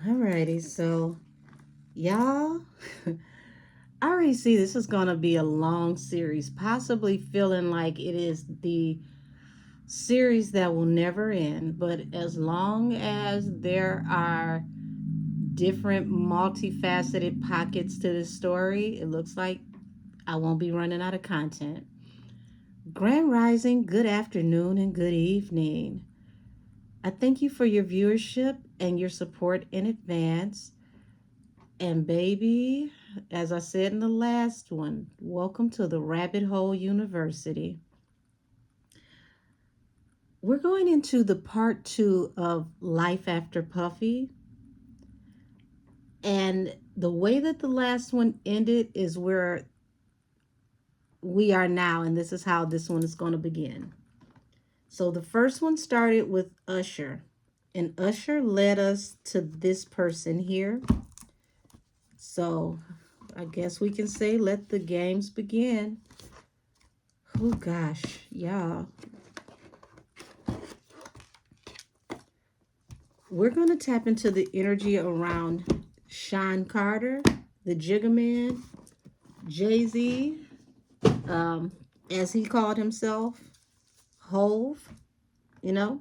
Alrighty, so y'all, I already see this is going to be a long series, possibly feeling like it is the series that will never end. But as long as there are different multifaceted pockets to this story, it looks like I won't be running out of content. Grand Rising, good afternoon, and good evening. I thank you for your viewership and your support in advance. And baby, as I said in the last one, welcome to the Rabbit Hole University. We're going into the part 2 of Life After Puffy. And the way that the last one ended is where we are now, and this is how this one is going to begin. So the first one started with Usher, and Usher led us to this person here. So I guess we can say let the games begin. Oh gosh, y'all. We're going to tap into the energy around Sean Carter, the Jigga Man, Jay-Z, as he called himself, Hove, you know.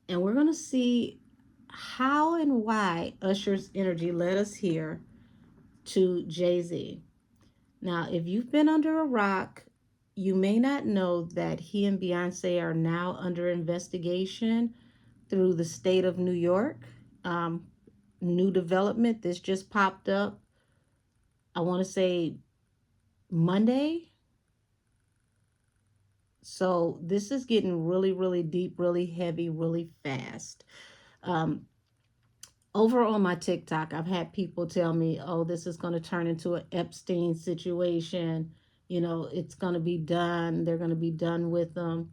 And we're going to see how and why Usher's energy led us here to Jay-Z. Now, if you've been under a rock, you may not know that he and Beyonce are now under investigation through the state of New York. New development. This just popped up, I want to say Monday. So this is getting really, really deep, really heavy, really fast. Over on my TikTok, I've had people tell me, oh, this is going to turn into an Epstein situation. You know, it's going to be done. They're going to be done with them.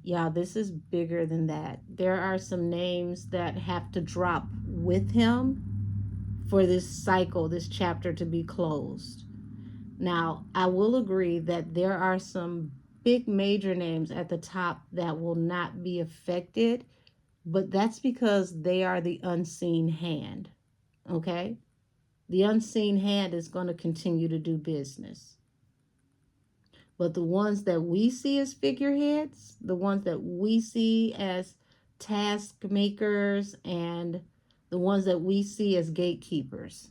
Yeah, this is bigger than that. There are some names that have to drop with him for this cycle, this chapter to be closed. Now, I will agree that there are some big major names at the top that will not be affected, but that's because they are the unseen hand, okay? The unseen hand is going to continue to do business. But the ones that we see as figureheads, the ones that we see as task makers, and the ones that we see as gatekeepers,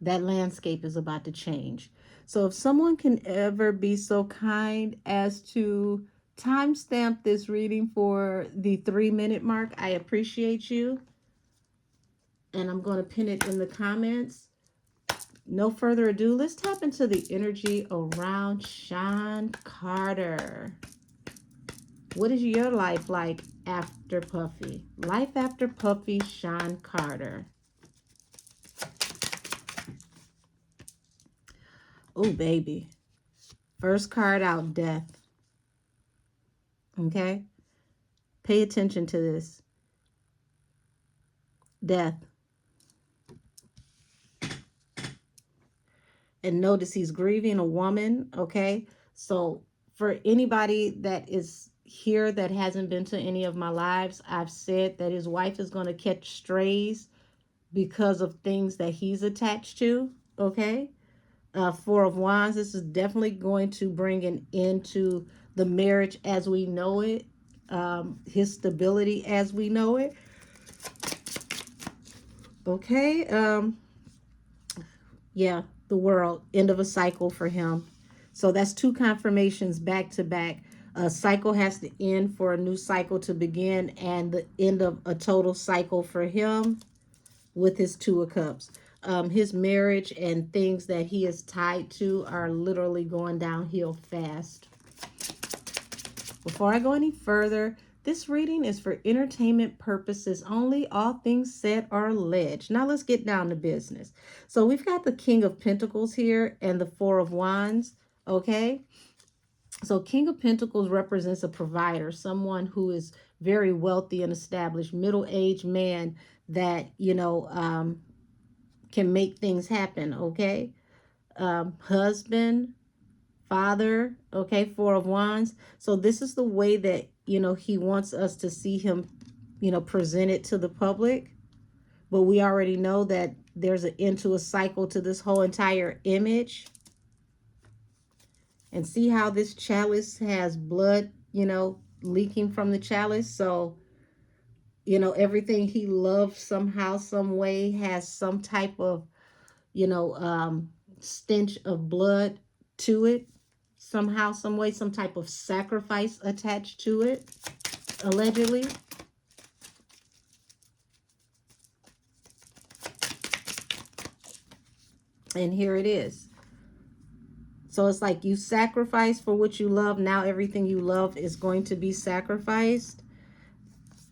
that landscape is about to change. So if someone can ever be so kind as to timestamp this reading for the 3-minute mark, I appreciate you. And I'm going to pin it in the comments. No further ado, let's tap into the energy around Sean Carter. What is your life like after Puffy? Life after Puffy, Sean Carter. Oh, baby. First card out, death. Okay? Pay attention to this. Death. And notice he's grieving a woman, okay? So for anybody that is here that hasn't been to any of my lives, I've said that his wife is going to catch strays because of things that he's attached to, okay? Four of Wands, this is definitely going to bring an end to the marriage as we know it, his stability as we know it. Okay, yeah, the world, end of a cycle for him. So that's two confirmations back to back. A cycle has to end for a new cycle to begin, and the end of a total cycle for him with his Two of Cups. His marriage and things that he is tied to are literally going downhill fast. Before I go any further, this reading is for entertainment purposes only. All things said are alleged. Now let's get down to business. So we've got the King of Pentacles here and the Four of Wands, okay? So King of Pentacles represents a provider, someone who is very wealthy and established, middle-aged man that, can make things happen, okay? Husband, father, okay, Four of Wands. So this is the way that, he wants us to see him present it to the public. But we already know that there's an end to a cycle to this whole entire image. And see how this chalice has blood, leaking from the chalice. So, everything he loves somehow, some way has some type of, you know, um, stench of blood to it. Somehow, some way, some type of sacrifice attached to it, allegedly. And here it is. So it's like you sacrifice for what you love. Now everything you love is going to be sacrificed.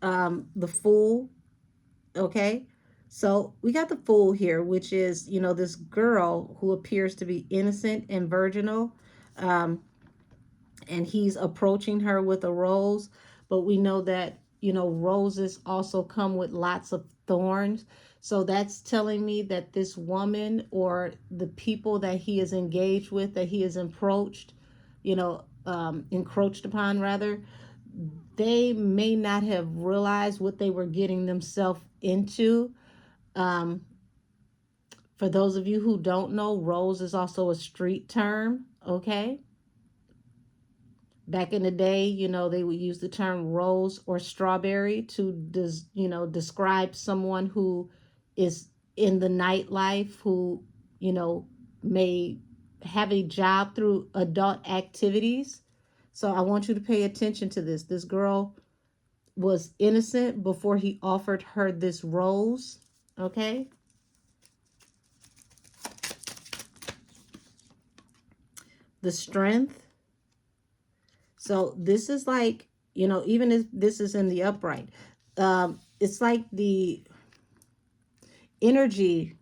The Fool, okay? So we got the Fool here, which is, this girl who appears to be innocent and virginal. Um, and he's approaching her with a rose. But we know that, roses also come with lots of thorns. So that's telling me that this woman or the people that he is engaged with, that he is encroached upon rather, they may not have realized what they were getting themselves into. Um, for those of you who don't know, rose is also a street term, okay? Back in the day, they would use the term rose or strawberry to describe someone who is in the nightlife, who, you know, may have a job through adult activities. So I want you to pay attention to this. This girl was innocent before he offered her this rose, okay? The Strength. So this is like, even if this is in the upright, it's like the energy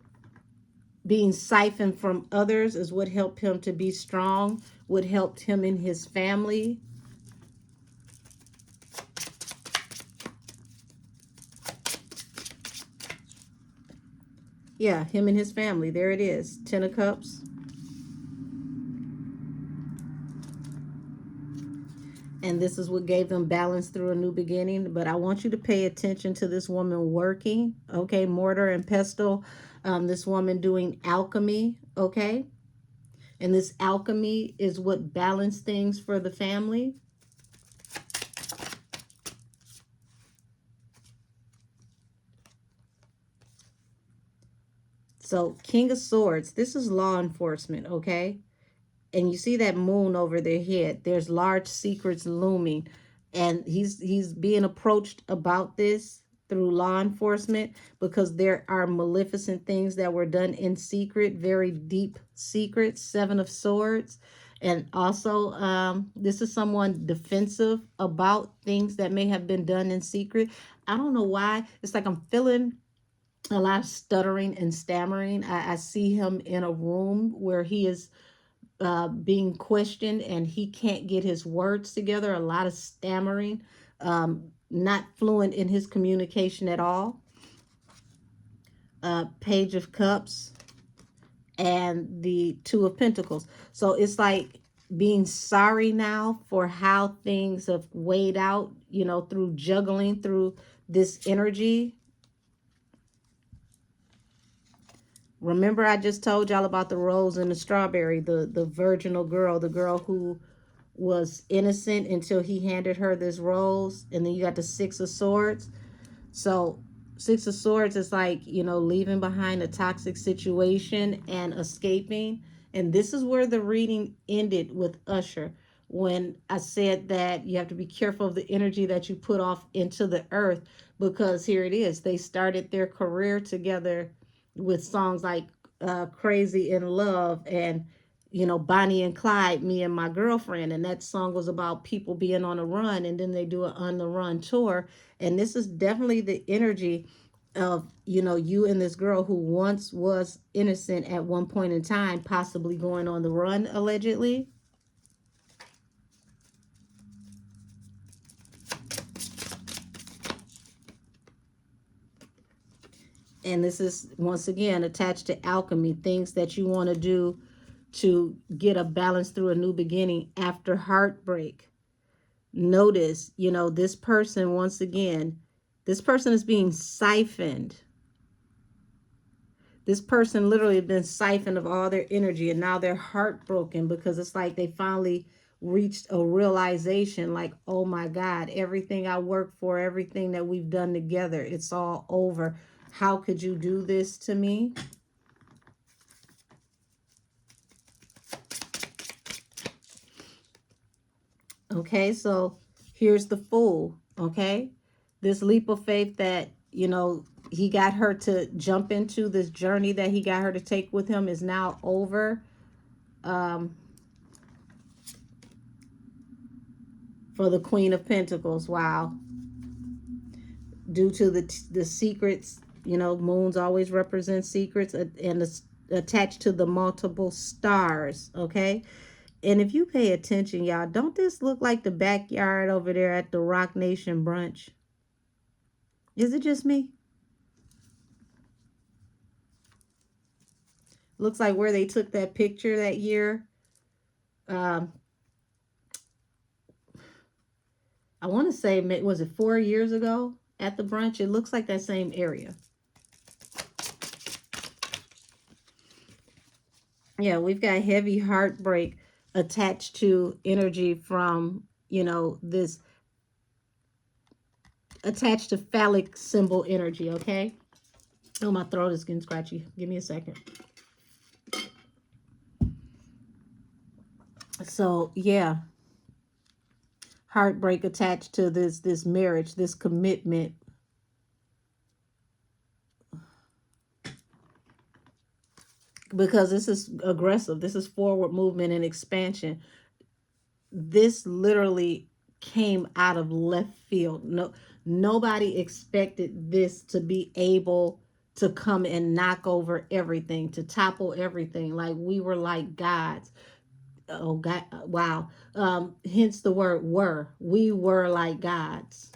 being siphoned from others is what helped him to be strong, what helped him in his family. Yeah, him and his family. There it is. 10 of Cups. And this is what gave them balance through a new beginning. But I want you to pay attention to this woman working, okay? Mortar and pestle. This woman doing alchemy, okay? And this alchemy is what balanced things for the family. So King of Swords, this is law enforcement, okay? And you see that moon over their head. There's large secrets looming. And he's being approached about this through law enforcement because there are maleficent things that were done in secret, very deep secrets. 7 of Swords. And also, this is someone defensive about things that may have been done in secret. I don't know why. It's like I'm feeling a lot of stuttering and stammering. I see him in a room where he is being questioned and he can't get his words together, a lot of stammering, not fluent in his communication at all. Page of Cups and the 2 of Pentacles. So it's like being sorry now for how things have weighed out, through juggling through this energy. Remember, I just told y'all about the rose and the strawberry, the virginal girl, the girl who was innocent until he handed her this rose. And then you got the 6 of Swords. So 6 of Swords is like, leaving behind a toxic situation and escaping. And this is where the reading ended with Usher, when I said that you have to be careful of the energy that you put off into the earth, because here it is. They started their career together with songs like Crazy in Love and Bonnie and Clyde, Me and My Girlfriend. And that song was about people being on a run, and then they do an On the Run tour. And this is definitely the energy of, you and this girl who once was innocent at one point in time, possibly going on the run, allegedly. And this is, once again, attached to alchemy, things that you want to do to get a balance through a new beginning after heartbreak. Notice, this person, once again, This person is being siphoned. This person literally has been siphoned of all their energy, and now they're heartbroken because it's like they finally reached a realization like, oh my God, everything I worked for, everything that we've done together, it's all over. How could you do this to me? Okay, so here's the Fool. Okay, this leap of faith that, you know, he got her to jump into, this journey that he got her to take with him, is now over. um for the Queen of Pentacles. Wow. Due to the secrets, you know, moons always represent secrets, and attached to the multiple stars. Okay, and if you pay attention, y'all, don't this look like the backyard over there at the Rock Nation brunch? Is it just me? Looks like where they took that picture that year. um I want to say, was it 4 years ago at the brunch? It looks like that same area. Yeah, we've got heavy heartbreak attached to energy from, you know, this, attached to phallic symbol energy. Okay. Oh, my throat is getting scratchy. Give me a second. So yeah, heartbreak attached to this marriage, this commitment. Because this is aggressive. This is forward movement and expansion. This literally came out of left field. No, nobody expected this to be able to come and knock over everything, to topple everything. Like we were like gods. Oh God, wow. Hence the word were. We were like gods.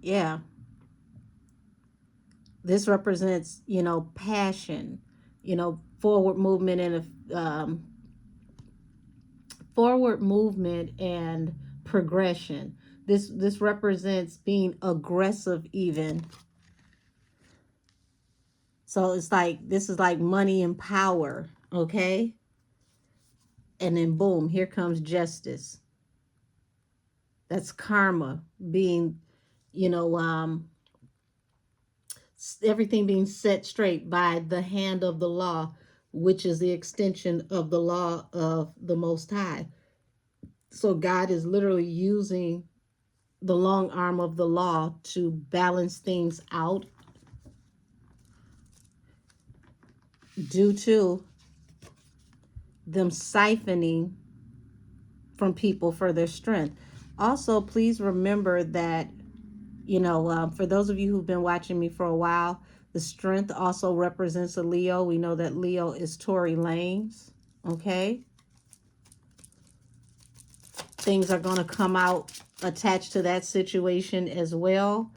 Yeah. This represents, you know, passion, you know, forward movement and forward movement and progression. This represents being aggressive even. So it's like, this is like money and power. Okay. And then boom, here comes justice. That's karma being, you know, everything being set straight by the hand of the law, which is the extension of the law of the Most High. So God is literally using the long arm of the law to balance things out due to them siphoning from people for their strength. Also, please remember that, you know, for those of you who've been watching me for a while, the strength also represents a Leo. We know that Leo is Tory Lanez. Okay. Things are going to come out attached to that situation as well,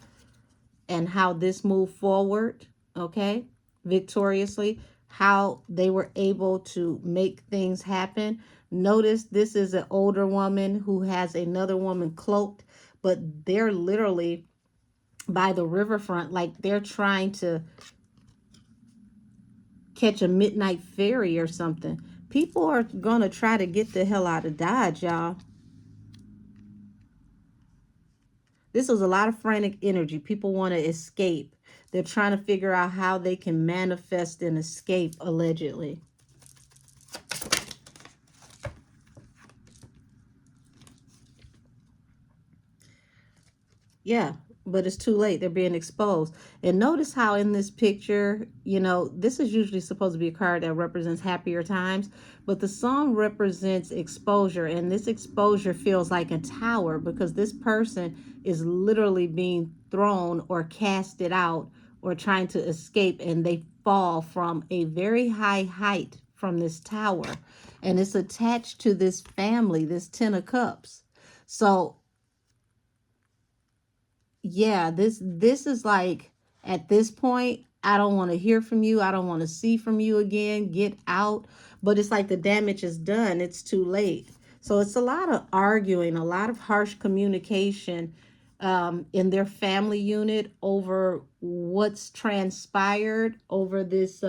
and how this moved forward, okay, victoriously, how they were able to make things happen. Notice this is an older woman who has another woman cloaked, but they're literally by the riverfront, like they're trying to catch a midnight ferry or something. People are gonna try to get the hell out of Dodge, y'all. This is a lot of frantic energy. People want to escape. They're trying to figure out how they can manifest and escape, allegedly. Yeah, but it's too late. They're being exposed. And notice how in this picture, you know, this is usually supposed to be a card that represents happier times, but the song represents exposure. And this exposure feels like a tower because this person is literally being thrown or casted out or trying to escape, and they fall from a very high height from this tower. And it's attached to this family, this Ten of Cups. So yeah, this is like, at this point, I don't want to hear from you. I don't want to see from you again. Get out. but it's like the damage is done. It's too late. So it's a lot of arguing, a lot of harsh communication in their family unit over what's transpired over this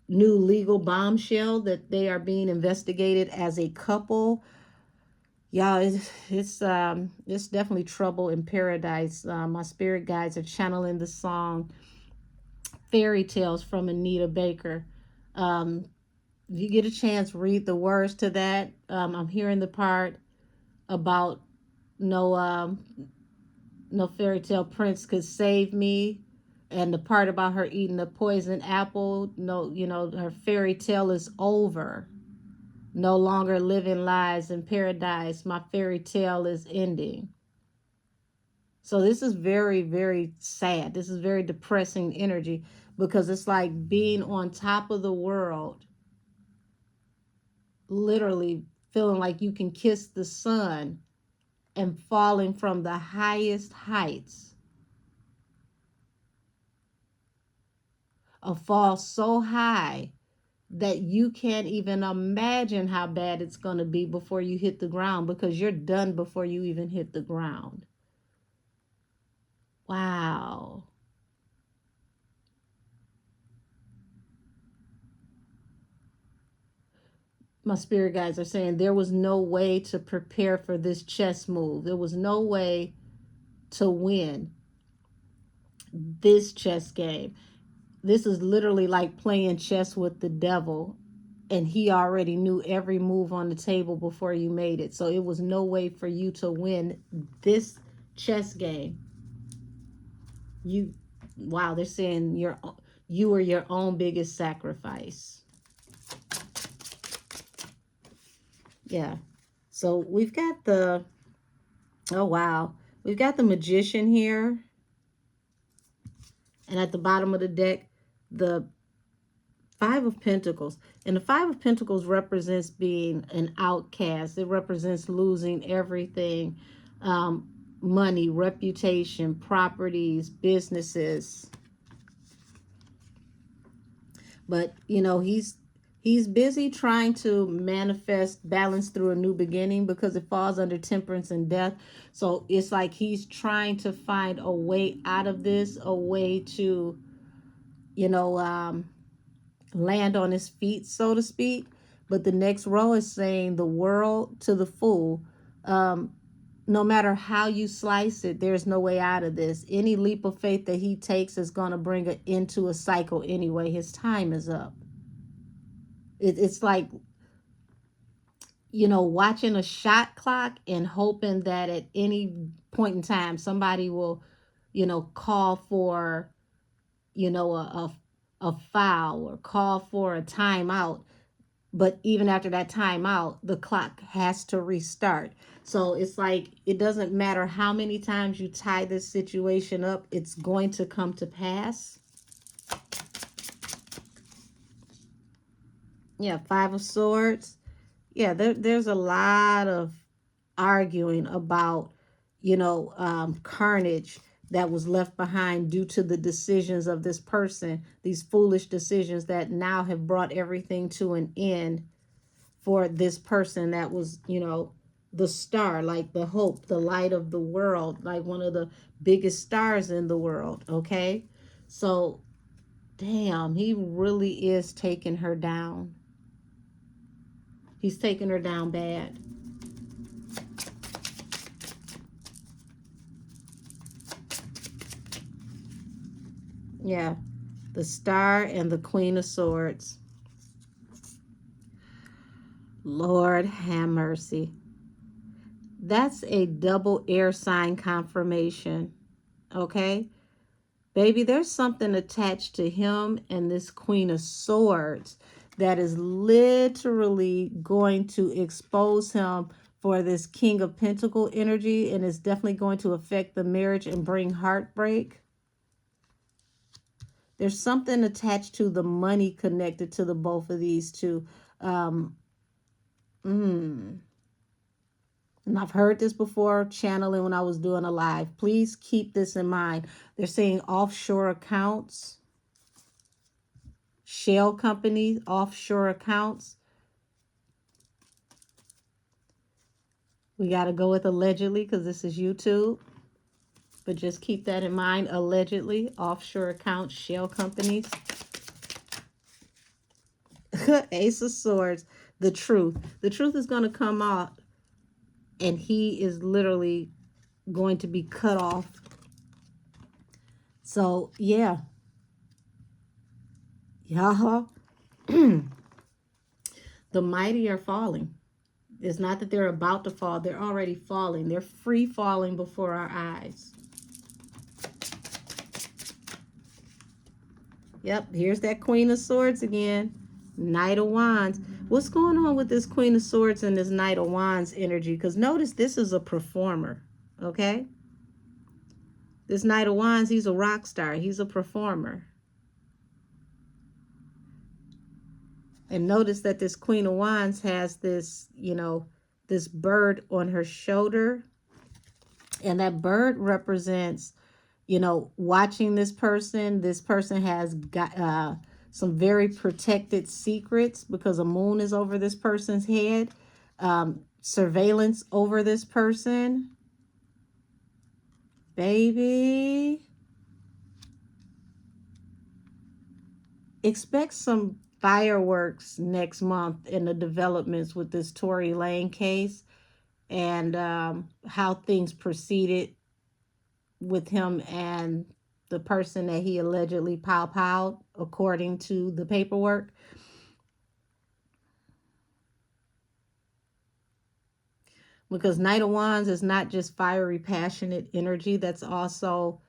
new legal bombshell that they are being investigated as a couple. Yeah, it's definitely trouble in paradise. My spirit guides are channeling the song "Fairy Tales" from Anita Baker. Um, if you get a chance, read the words to that. I'm hearing the part about no no fairy tale prince could save me, and the part about her eating the poison apple. No, you know, her fairy tale is over. No longer living lies in paradise. My fairy tale is ending. So this is very, very sad. This is very depressing energy because it's like being on top of the world, literally feeling like you can kiss the sun and falling from the highest heights. A fall so high that you can't even imagine how bad it's going to be before you hit the ground, because you're done before you even hit the ground. Wow. My spirit guides are saying there was no way to prepare for this chess move. There was no way to win this chess game. This is literally like playing chess with the devil, and he already knew every move on the table before you made it. So it was no way for you to win this chess game. You, wow, they're saying you were your own biggest sacrifice. Yeah. So we've got the, oh wow, we've got the Magician here, and at the bottom of the deck, the Five of Pentacles. And the Five of Pentacles represents being an outcast. It represents losing everything, money, reputation, properties, businesses. But, you know, he's busy trying to manifest balance through a new beginning, because it falls under temperance and death. So it's like he's trying to find a way out of this, a way to, you know, land on his feet, so to speak. But the next row is saying the world to the fool. No matter how you slice it, there's no way out of this. Any leap of faith that he takes is going to bring it into a cycle anyway. His time is up. It's like, you know, watching a shot clock and hoping that at any point in time somebody will, you know, call for, you know, a foul, or call for a timeout. But even after that timeout, the clock has to restart. So it's like, it doesn't matter how many times you tie this situation up, it's going to come to pass. Yeah, Five of Swords. Yeah, there's a lot of arguing about, you know, carnage that was left behind due to the decisions of this person, these foolish decisions that now have brought everything to an end for this person that was, you know, the star, like the hope, the light of the world, like one of the biggest stars in the world. Okay. So, damn, he really is taking her down. He's taking her down bad. Yeah. The Star and the Queen of Swords. Lord have mercy. That's a double air sign confirmation. Okay? Baby, there's something attached to him and this Queen of Swords that is literally going to expose him for this King of Pentacle energy, and it's definitely going to affect the marriage and bring heartbreak. There's something attached to the money connected to the both of these two. And I've heard this before channeling when I was doing a live. Please keep this in mind. They're saying offshore accounts, shell companies, offshore accounts. We got to go with allegedly because this is YouTube. But just keep that in mind. Allegedly, offshore accounts, shell companies. Ace of Swords, the truth. The truth is going to come out, and he is literally going to be cut off. So, yeah. Y'all, the mighty are falling. It's not that they're about to fall. They're already falling. They're free falling before our eyes. Yep, here's that Queen of Swords again. Knight of Wands. What's going on with this Queen of Swords and this Knight of Wands energy? Because notice this is a performer, okay? This Knight of Wands, he's a rock star. He's a performer. And notice that this Queen of Wands has this, you know, this bird on her shoulder. And that bird represents, you know, watching this person. This person has got some very protected secrets because a moon is over this person's head. Surveillance over this person. Baby. Expect some fireworks next month in the developments with this Tory Lane case and how things proceeded with him and the person that he allegedly powed, according to the paperwork. Because Knight of Wands is not just fiery, passionate energy. That's also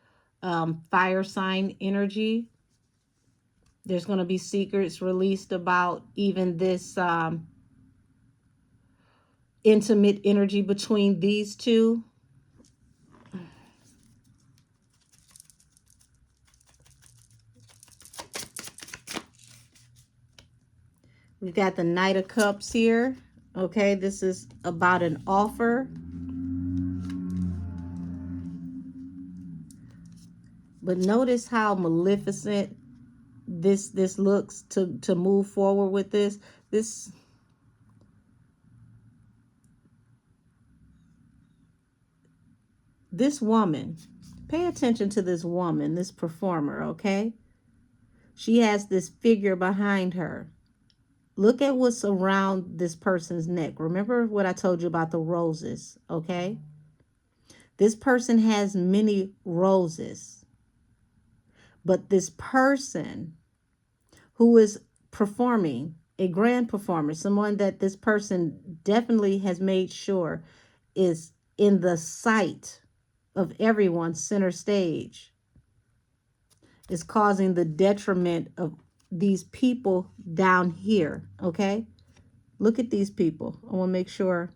fire sign energy. There's going to be secrets released about even this intimate energy between these two. We've got the Knight of Cups here. Okay, this is about an offer. But notice how maleficent this looks to move forward with this. This woman, pay attention to this woman, this performer, okay? She has this figure behind her. Look at what's around this person's neck. Remember what I told you about the roses, okay? This person has many roses. But this person who is performing, a grand performer, someone that this person definitely has made sure is in the sight of everyone, center stage, is causing the detriment of these people down here, okay? Look at these people. I want to make sure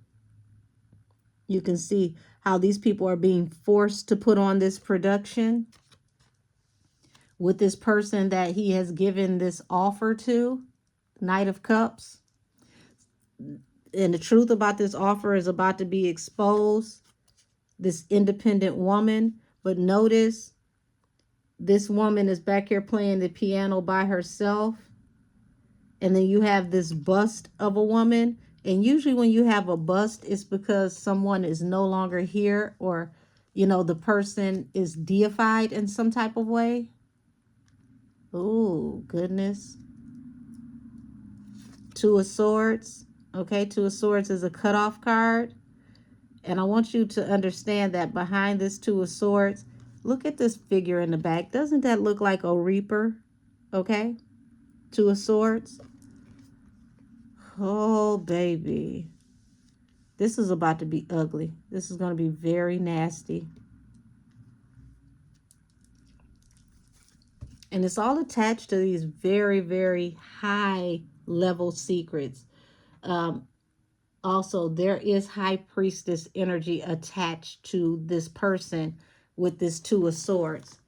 you can see how these people are being forced to put on this production with this person that he has given this offer to, Knight of Cups. And the truth about this offer is about to be exposed. This independent woman. But notice this woman is back here playing the piano by herself. And then you have this bust of a woman. And usually when you have a bust, it's because someone is no longer here, or, you know, the person is deified in some type of way. Oh, goodness. Two of Swords. Okay, Two of Swords is a cutoff card. And I want you to understand that behind this Two of Swords, look at this figure in the back. Doesn't that look like a reaper? Okay, Two of Swords. Oh, baby. This is about to be ugly. This is going to be very nasty. And it's all attached to these very, very high level secrets. Also, there is High Priestess energy attached to this person with this Two of Swords.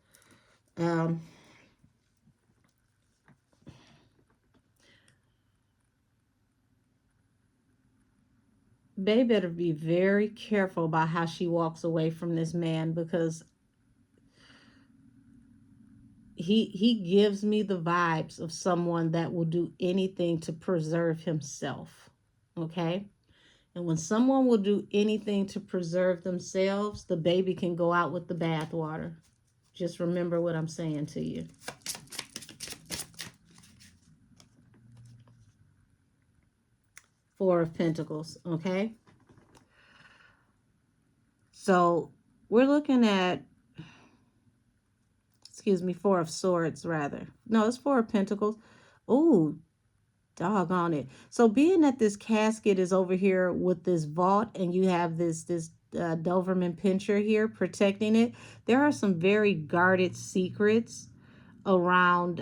They better be very careful about how she walks away from this man, because he gives me the vibes of someone that will do anything to preserve himself. Okay? And when someone will do anything to preserve themselves, the baby can go out with the bathwater. Just remember what I'm saying to you. Four of Pentacles, okay? So we're looking at, excuse me, Four of Swords, rather. No, it's Four of Pentacles. Ooh, doggone it. So being that this casket is over here with this vault and you have this Doberman Pinscher here protecting it, there are some very guarded secrets around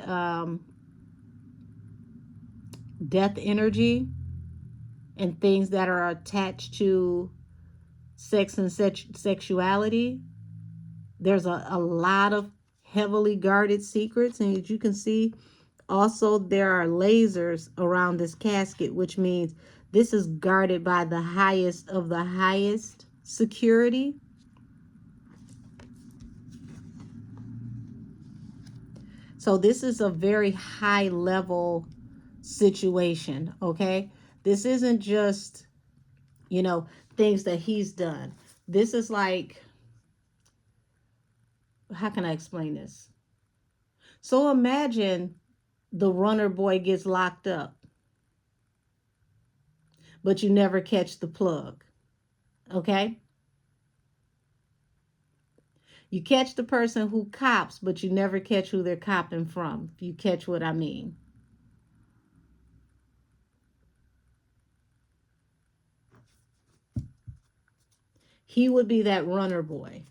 death energy and things that are attached to sex and sexuality. There's a lot of heavily guarded secrets, and as you can see, also there are lasers around this casket, which means this is guarded by the highest of the highest security. So this is a very high level situation, okay? This isn't just, you know, things that he's done. This is like, how can I explain this? So imagine the runner boy gets locked up, but you never catch the plug, okay? You catch the person who cops, but you never catch who they're copping from. If you catch what I mean. He would be that runner boy.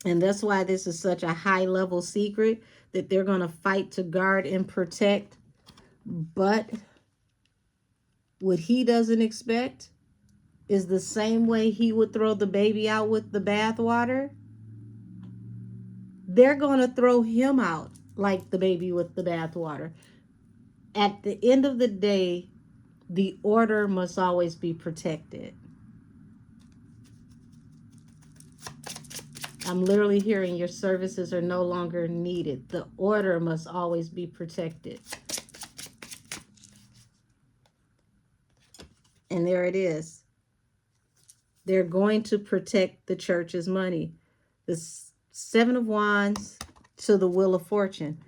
And that's why this is such a high level secret that they're going to fight to guard and protect. But what he doesn't expect is the same way he would throw the baby out with the bathwater. They're going to throw him out like the baby with the bathwater. At the end of the day, the order must always be protected. I'm literally hearing your services are no longer needed. The order must always be protected. And there it is. They're going to protect the church's money. The Seven of Wands to the Wheel of Fortune.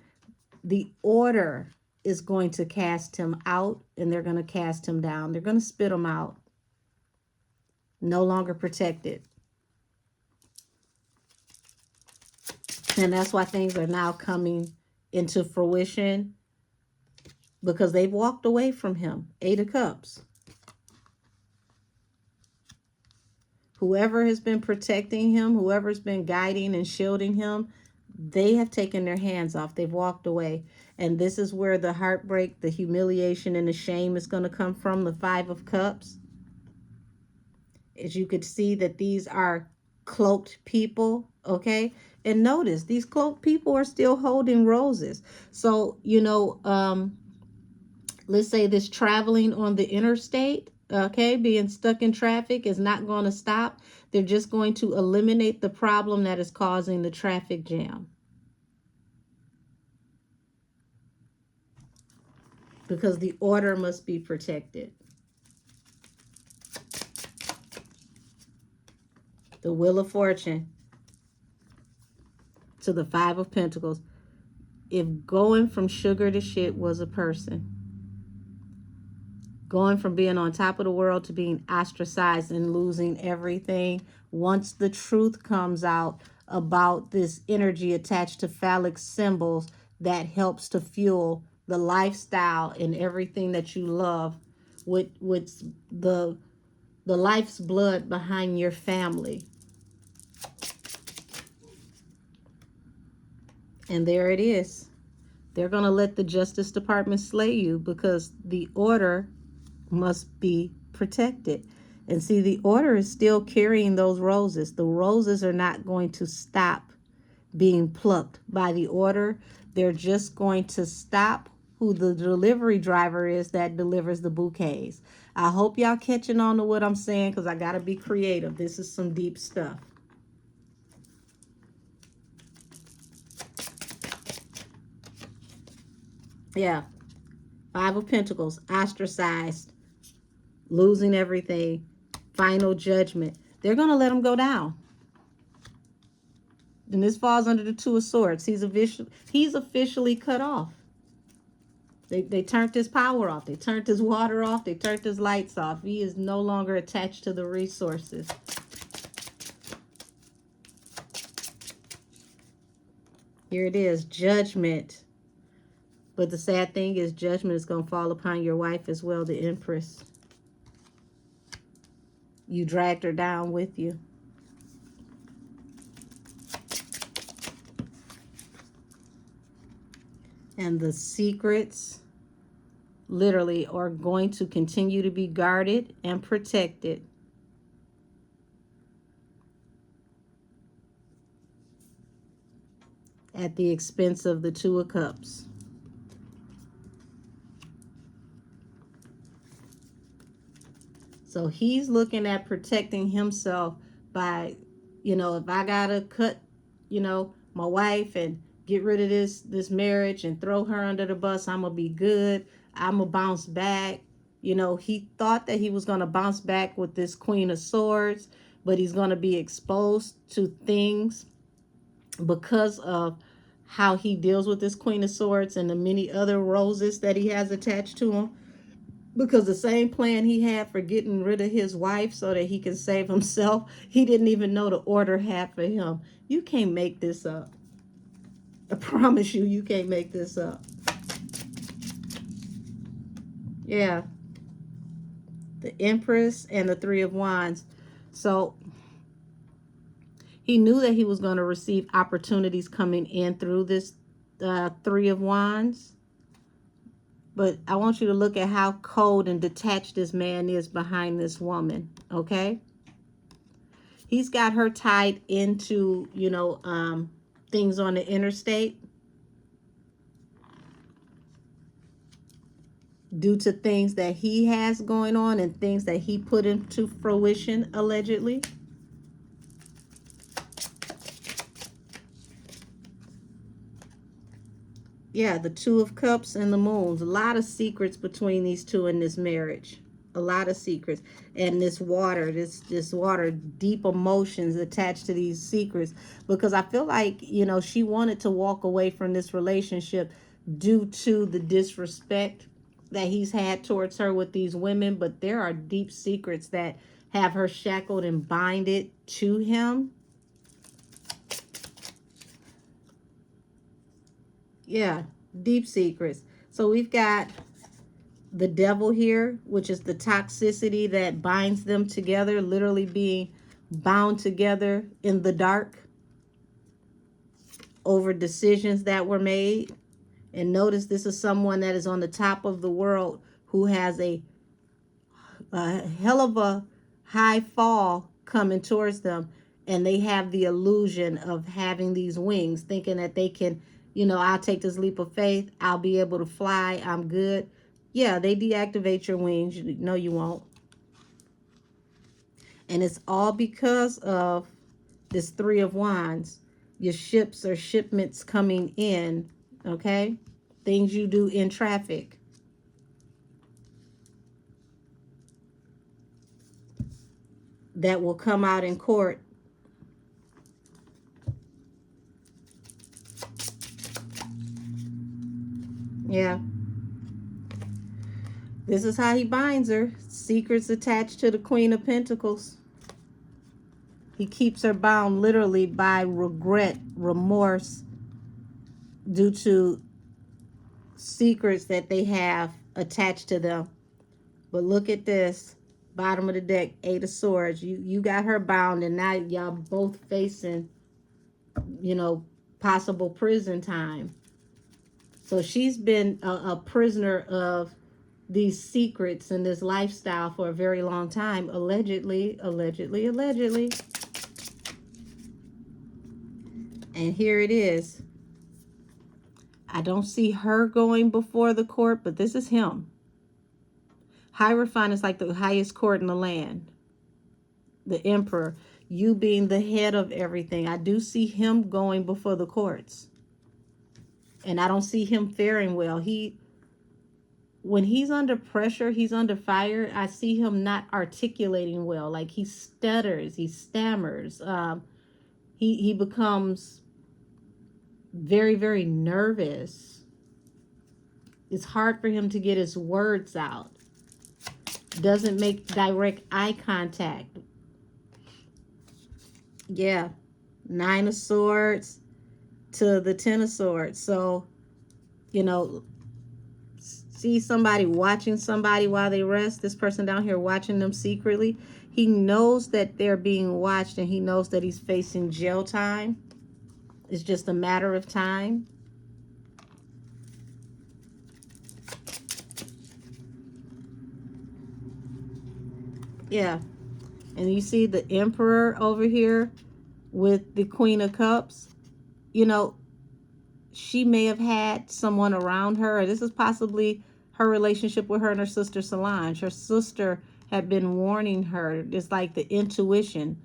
The order is going to cast him out, and they're going to cast him down. They're going to spit him out. No longer protected. And that's why things are now coming into fruition, because they've walked away from him. Eight of Cups. Whoever has been protecting him, whoever's been guiding and shielding him, they have taken their hands off. They've walked away. And this is where the heartbreak, the humiliation, and the shame is going to come from, the Five of Cups. As you could see that these are cloaked people, okay? And notice, these cloaked people are still holding roses. So, you know, let's say this traveling on the interstate, okay, being stuck in traffic is not going to stop. They're just going to eliminate the problem that is causing the traffic jam. Because the order must be protected. The Wheel of Fortune to the Five of Pentacles. If going from sugar to shit was a person, going from being on top of the world to being ostracized and losing everything, once the truth comes out about this energy attached to phallic symbols that helps to fuel the lifestyle and everything that you love, with the life's blood behind your family. And there it is. They're going to let the Justice Department slay you, because the order must be protected. And see, the order is still carrying those roses. The roses are not going to stop being plucked by the order. They're just going to stop who the delivery driver is that delivers the bouquets. I hope y'all catching on to what I'm saying, because I got to be creative. This is some deep stuff. Yeah. Five of Pentacles, ostracized, losing everything, final judgment. They're going to let him go down. And this falls under the Two of Swords. He's officially cut off. They turned his power off. They turned his water off. They turned his lights off. He is no longer attached to the resources. Here it is, judgment. But the sad thing is judgment is going to fall upon your wife as well, the Empress. You dragged her down with you. And the secrets literally are going to continue to be guarded and protected. At the expense of the Two of Cups. So he's looking at protecting himself by, if I gotta cut, my wife and get rid of this marriage and throw her under the bus, I'm gonna be good. I'm gonna bounce back. He thought that he was gonna bounce back with this Queen of Swords, but he's gonna be exposed to things because of how he deals with this Queen of Swords and the many other roses that he has attached to him. Because the same plan he had for getting rid of his wife so that he can save himself, he didn't even know the order had for him. You can't make this up. I promise you, you can't make this up. Yeah. The Empress and the Three of Wands. So he knew that he was going to receive opportunities coming in through this Three of Wands. But I want you to look at how cold and detached this man is behind this woman, okay? He's got her tied into, things on the interstate due to things that he has going on and things that he put into fruition, allegedly. Yeah, the Two of Cups and the Moons. A lot of secrets between these two in this marriage. A lot of secrets. And this water, this water, deep emotions attached to these secrets. Because I feel like, she wanted to walk away from this relationship due to the disrespect that he's had towards her with these women. But there are deep secrets that have her shackled and binded to him. Yeah, deep secrets. So we've got the Devil here, which is the toxicity that binds them together, literally being bound together in the dark over decisions that were made. And notice this is someone that is on the top of the world who has a hell of a high fall coming towards them. And they have the illusion of having these wings, thinking that they can, I'll take this leap of faith. I'll be able to fly. I'm good. Yeah, they deactivate your wings. No, you won't. And it's all because of this Three of Wands. Your ships or shipments coming in, okay? Things you do in traffic. That will come out in court. Yeah. This is how he binds her. Secrets attached to the Queen of Pentacles. He keeps her bound literally by regret, remorse, due to secrets that they have attached to them. But look at this. Bottom of the deck, Eight of Swords. You got her bound, and now y'all both facing, possible prison time. So she's been a prisoner of these secrets and this lifestyle for a very long time. Allegedly, allegedly, allegedly. And here it is. I don't see her going before the court, but this is him. Hierophant is like the highest court in the land. The emperor. You being the head of everything. I do see him going before the courts. And I don't see him faring well. He when he's under pressure, he's under fire, I see him not articulating well. Like he stutters, he stammers. He becomes very, very nervous. It's hard for him to get his words out. Doesn't make direct eye contact. Yeah. Nine of Swords to the Ten of Swords. So, you know, see somebody watching somebody while they rest. This person down here watching them secretly. He knows that they're being watched, and he knows that he's facing jail time. It's just a matter of time. Yeah. And you see the Emperor over here with the Queen of Cups. You know, she may have had someone around her. This is possibly her relationship with her and her sister Solange. Her sister had been warning her. It's like the intuition.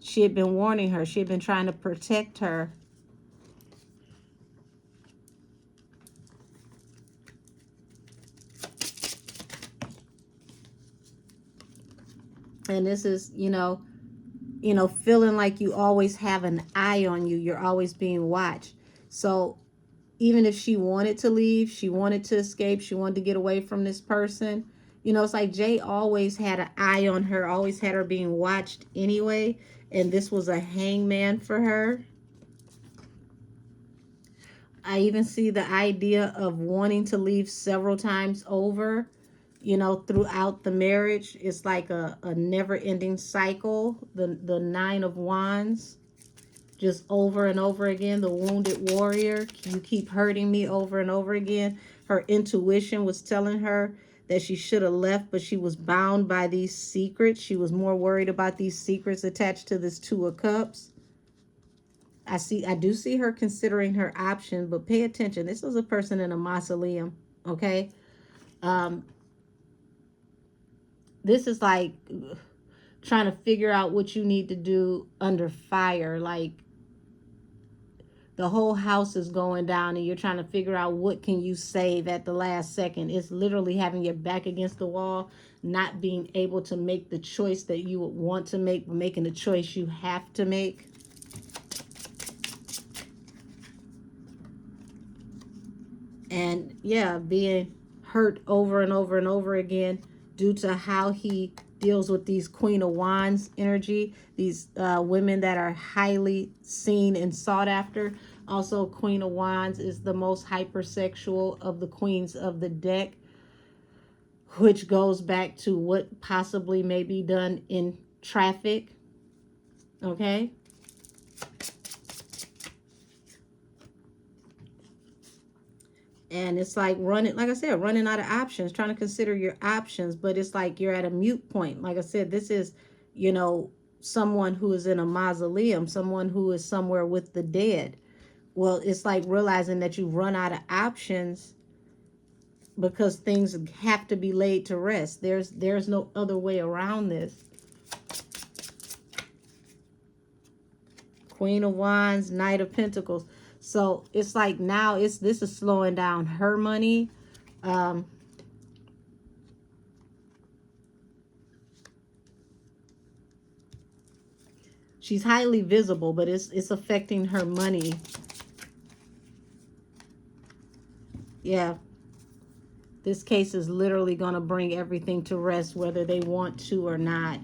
She had been warning her. She had been trying to protect her. And this is, feeling like you always have an eye on you. You're always being watched. So even if she wanted to leave, she wanted to escape, she wanted to get away from this person, it's like Jay always had an eye on her, always had her being watched anyway. And this was a hangman for her. I even see the idea of wanting to leave several times over, throughout the marriage. It's like a never-ending cycle. The Nine of Wands, just over and over again. The wounded warrior, you keep hurting me over and over again. Her intuition was telling her that she should have left, but she was bound by these secrets. She was more worried about these secrets attached to this Two of Cups. I do see her considering her option, but pay attention. This is a person in a mausoleum, okay? This is like trying to figure out what you need to do under fire. Like the whole house is going down and you're trying to figure out what can you save at the last second. It's literally having your back against the wall, not being able to make the choice that you would want to make, but making the choice you have to make. And yeah, being hurt over and over and over again due to how he deals with these Queen of Wands energy, these women that are highly seen and sought after. Also, Queen of Wands is the most hypersexual of the queens of the deck, which goes back to what possibly may be done in traffic. Okay. And it's like running, like I said, running out of options, trying to consider your options, but it's like you're at a mute point. Like I said, this is, someone who is in a mausoleum, someone who is somewhere with the dead. Well, it's like realizing that you've run out of options because things have to be laid to rest. There's no other way around this. Queen of Wands, Knight of Pentacles. So it's like now this is slowing down her money. She's highly visible, but it's affecting her money. Yeah. This case is literally going to bring everything to rest, whether they want to or not.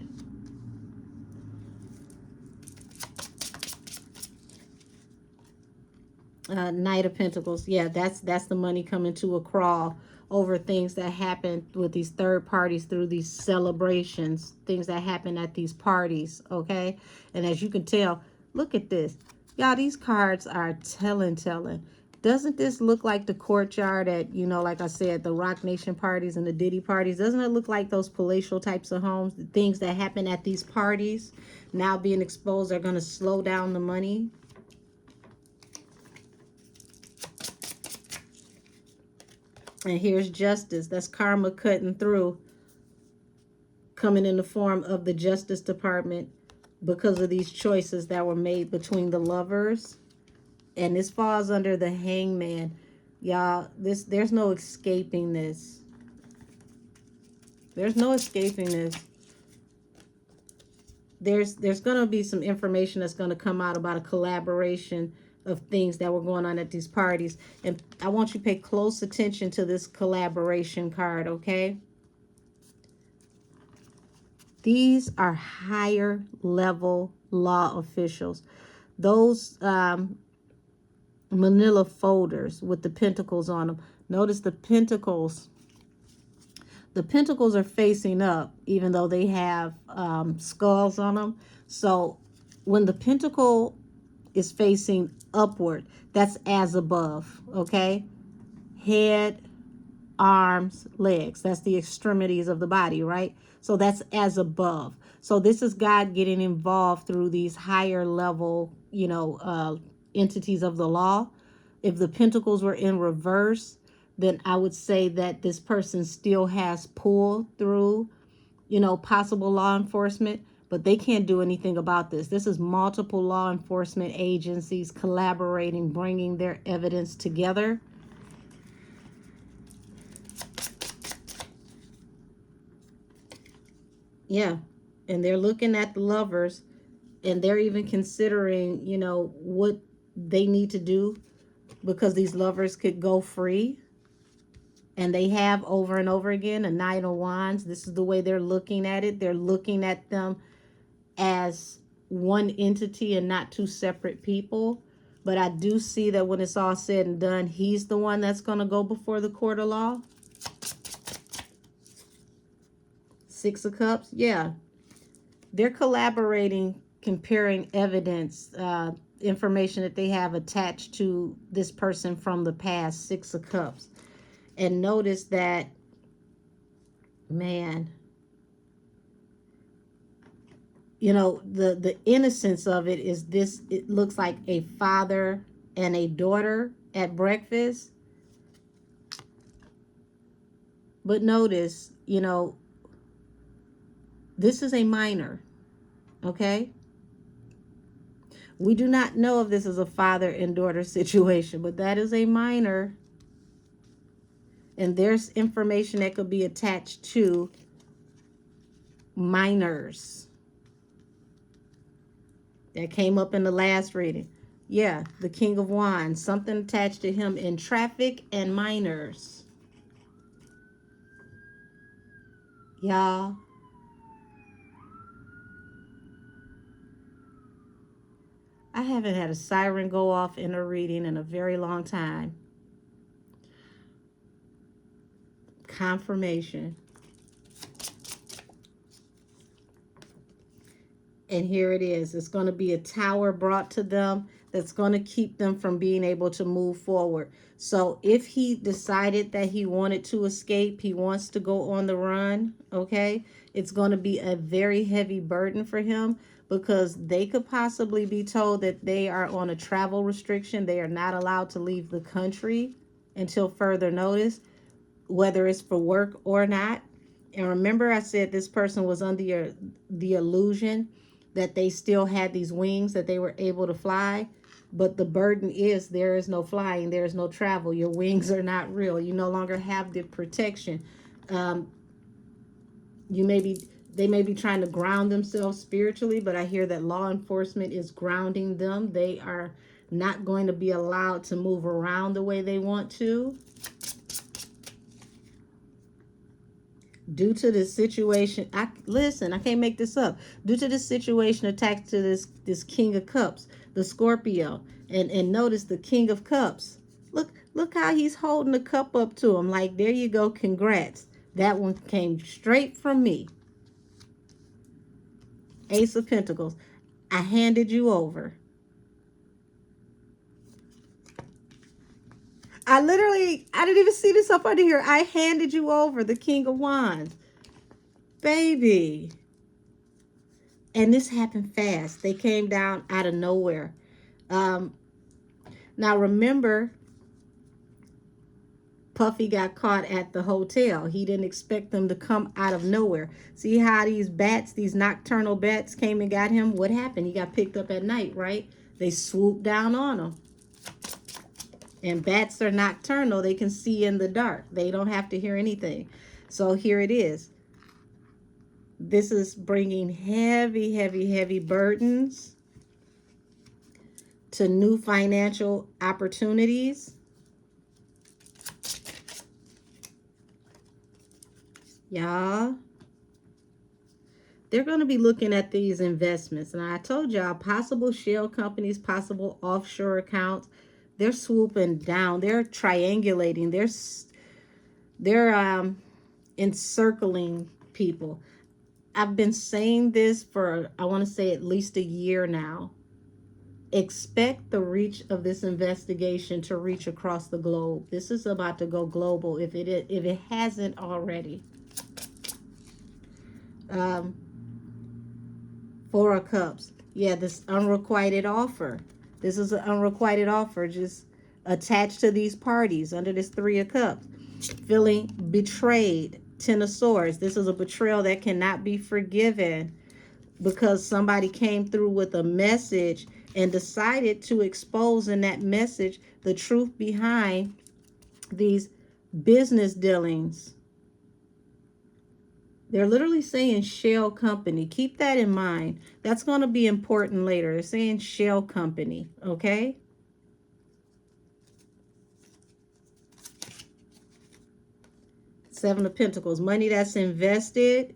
Knight of Pentacles. Yeah, that's the money coming to a crawl over things that happen with these third parties through these celebrations, things that happen at these parties, okay? And as you can tell, look at this. Y'all, these cards are telling. Doesn't this look like the courtyard at, like I said, the Rock Nation parties and the Diddy parties? Doesn't it look like those palatial types of homes? The things that happen at these parties now being exposed are going to slow down the money. And here's justice. That's karma cutting through, coming in the form of the Justice Department because of these choices that were made between the lovers. And this falls under the Hangman. Y'all, there's no escaping this. There's no escaping this. There's going to be some information that's going to come out about a collaboration of things that were going on at these parties. And I want you to pay close attention to this collaboration card, okay? These are higher level law officials. Those manila folders with the pentacles on them. Notice the pentacles. The pentacles are facing up, even though they have skulls on them. So when the pentacle is facing upward, that's as above, okay? Head, arms, legs. That's the extremities of the body, right? So that's as above. So this is God getting involved through these higher level, entities of the law. If the pentacles were in reverse, then I would say that this person still has pull through, possible law enforcement, but they can't do anything about this. This is multiple law enforcement agencies collaborating, bringing their evidence together. Yeah. And they're looking at the lovers, and they're even considering, what they need to do, because these lovers could go free. And they have over and over again a Knight of Wands. This is the way they're looking at it. They're looking at them as one entity and not two separate people. But I do see that when it's all said and done, he's the one that's going to go before the court of law. Six of Cups. Yeah. They're collaborating, comparing evidence, information that they have attached to this person from the past. Six of Cups. And notice that, man, the innocence of it is this. It looks like a father and a daughter at breakfast. But notice, this is a minor, okay? We do not know if this is a father and daughter situation, but that is a minor. And there's information that could be attached to minors. That came up in the last reading. Yeah, the King of Wands. Something attached to him in traffic and minors. Y'all. I haven't had a siren go off in a reading in a very long time. Confirmation. And here it is. It's going to be a tower brought to them that's going to keep them from being able to move forward. So if he decided that he wanted to escape, he wants to go on the run, okay, it's going to be a very heavy burden for him, because they could possibly be told that they are on a travel restriction. They are not allowed to leave the country until further notice, whether it's for work or not. And remember, I said this person was under the illusion that they still had these wings, that they were able to fly. But the burden is there is no flying, there is no travel. Your wings are not real. You no longer have the protection. They may be trying to ground themselves spiritually, but I hear that law enforcement is grounding them. They are not going to be allowed to move around the way they want to. Due to the situation, I can't make this up. Due to the situation attached to this King of Cups, the Scorpio, and notice the King of Cups. Look how he's holding the cup up to him, like, there you go, congrats. That one came straight from me. Ace of Pentacles. I handed you over. I didn't even see this up under here. I handed you over, the King of Wands. Baby. And this happened fast. They came down out of nowhere. Now remember, Puffy got caught at the hotel. He didn't expect them to come out of nowhere. See how these bats, these nocturnal bats came and got him? What happened? He got picked up at night, right? They swooped down on him. And bats are nocturnal. They can see in the dark. They don't have to hear anything. So here it is. This is bringing heavy, heavy, heavy burdens to new financial opportunities. Y'all, they're going to be looking at these investments. And I told y'all, possible shell companies, possible offshore accounts, they're swooping down. They're triangulating. They're encircling people. I've been saying this for, I want to say, at least a year now. Expect the reach of this investigation to reach across the globe. This is about to go global if it hasn't already. Um, Four of Cups. Yeah, this unrequited offer. This is an unrequited offer just attached to these parties under this Three of Cups. Feeling betrayed. Ten of Swords. This is a betrayal that cannot be forgiven because somebody came through with a message and decided to expose in that message the truth behind these business dealings. They're literally saying shell company. Keep that in mind. That's going to be important later. They're saying shell company, okay? Seven of Pentacles. Money that's invested.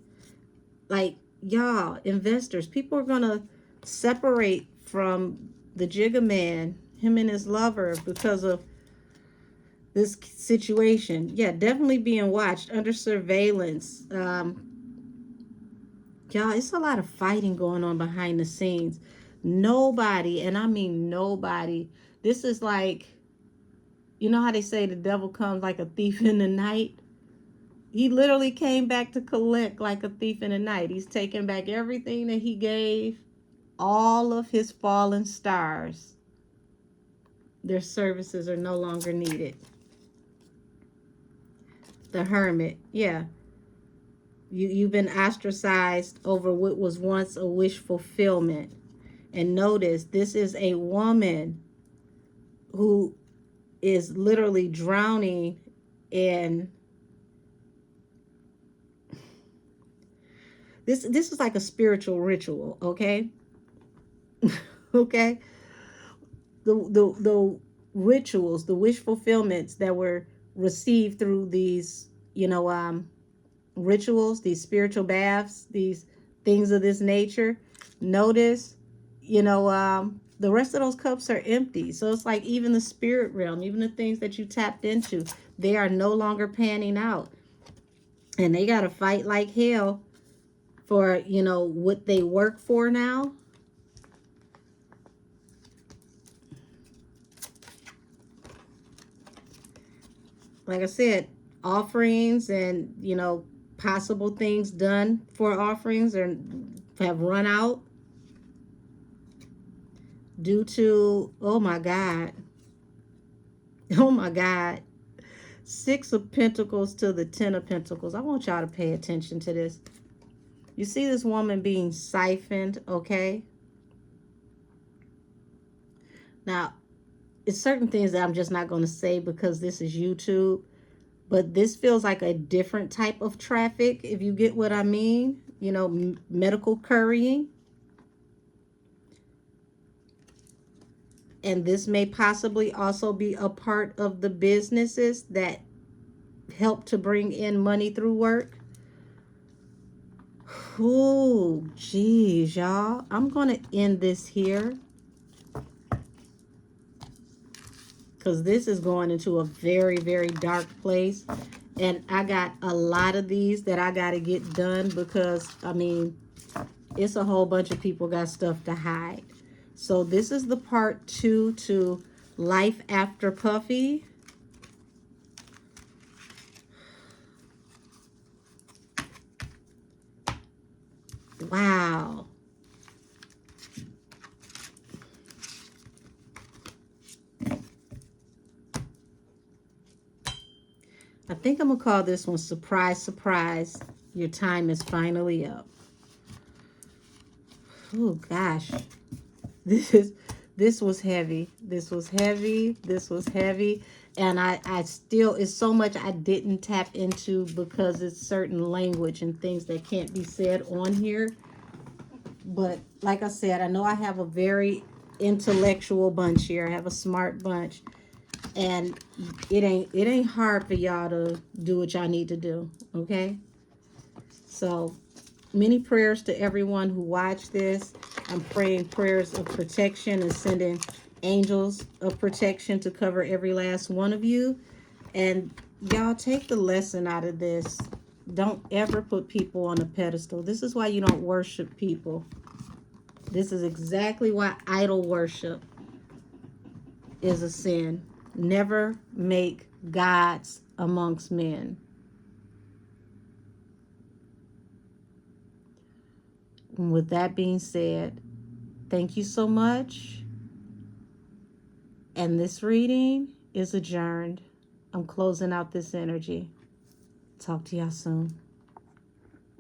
Like, y'all, investors, people are going to separate from the Jigga Man, him and his lover, because of this situation. Yeah, definitely being watched, under surveillance. Y'all, it's a lot of fighting going on behind the scenes. Nobody, and I mean nobody, this is like, you know how they say the devil comes like a thief in the night? He literally came back to collect like a thief in the night. He's taking back everything that he gave all of his fallen stars. Their services are no longer needed. The Hermit, yeah. You've been ostracized over what was once a wish fulfillment. And notice, this is a woman who is literally drowning in this is like a spiritual ritual, okay? Okay? The rituals, the wish fulfillments that were received through these, rituals, these spiritual baths, these things of this nature. Notice, the rest of those cups are empty. So it's like even the spirit realm, even the things that you tapped into, they are no longer panning out. And they got to fight like hell for, what they work for now. Like I said, offerings and, possible things done for offerings have run out due to, oh my God, oh my God, Six of Pentacles to the Ten of Pentacles. I want y'all to pay attention to this. You see this woman being siphoned, okay? Now, it's certain things that I'm just not going to say because this is YouTube, but this feels like a different type of traffic, if you get what I mean. Medical currying. And this may possibly also be a part of the businesses that help to bring in money through work. Oh, geez, y'all. I'm going to end this here, because this is going into a very, very dark place. And I got a lot of these that I got to get done because, it's a whole bunch of people got stuff to hide. So this is the part 2 to Life After Puffy. Wow. I think I'm going to call this one Surprise, Surprise. Your time is finally up. Oh, gosh. This was heavy. This was heavy. This was heavy. And I still, it's so much I didn't tap into because it's certain language and things that can't be said on here. But like I said, I know I have a very intellectual bunch here. I have a smart bunch. And it ain't hard for y'all to do what y'all need to do. Okay? So many prayers to everyone who watched this. I'm praying prayers of protection and sending angels of protection to cover every last one of you. And y'all take the lesson out of this. Don't ever put people on a pedestal. This is why you don't worship people. This is exactly why idol worship is a sin. Never make gods amongst men. And with that being said, thank you so much. And this reading is adjourned. I'm closing out this energy. Talk to y'all soon.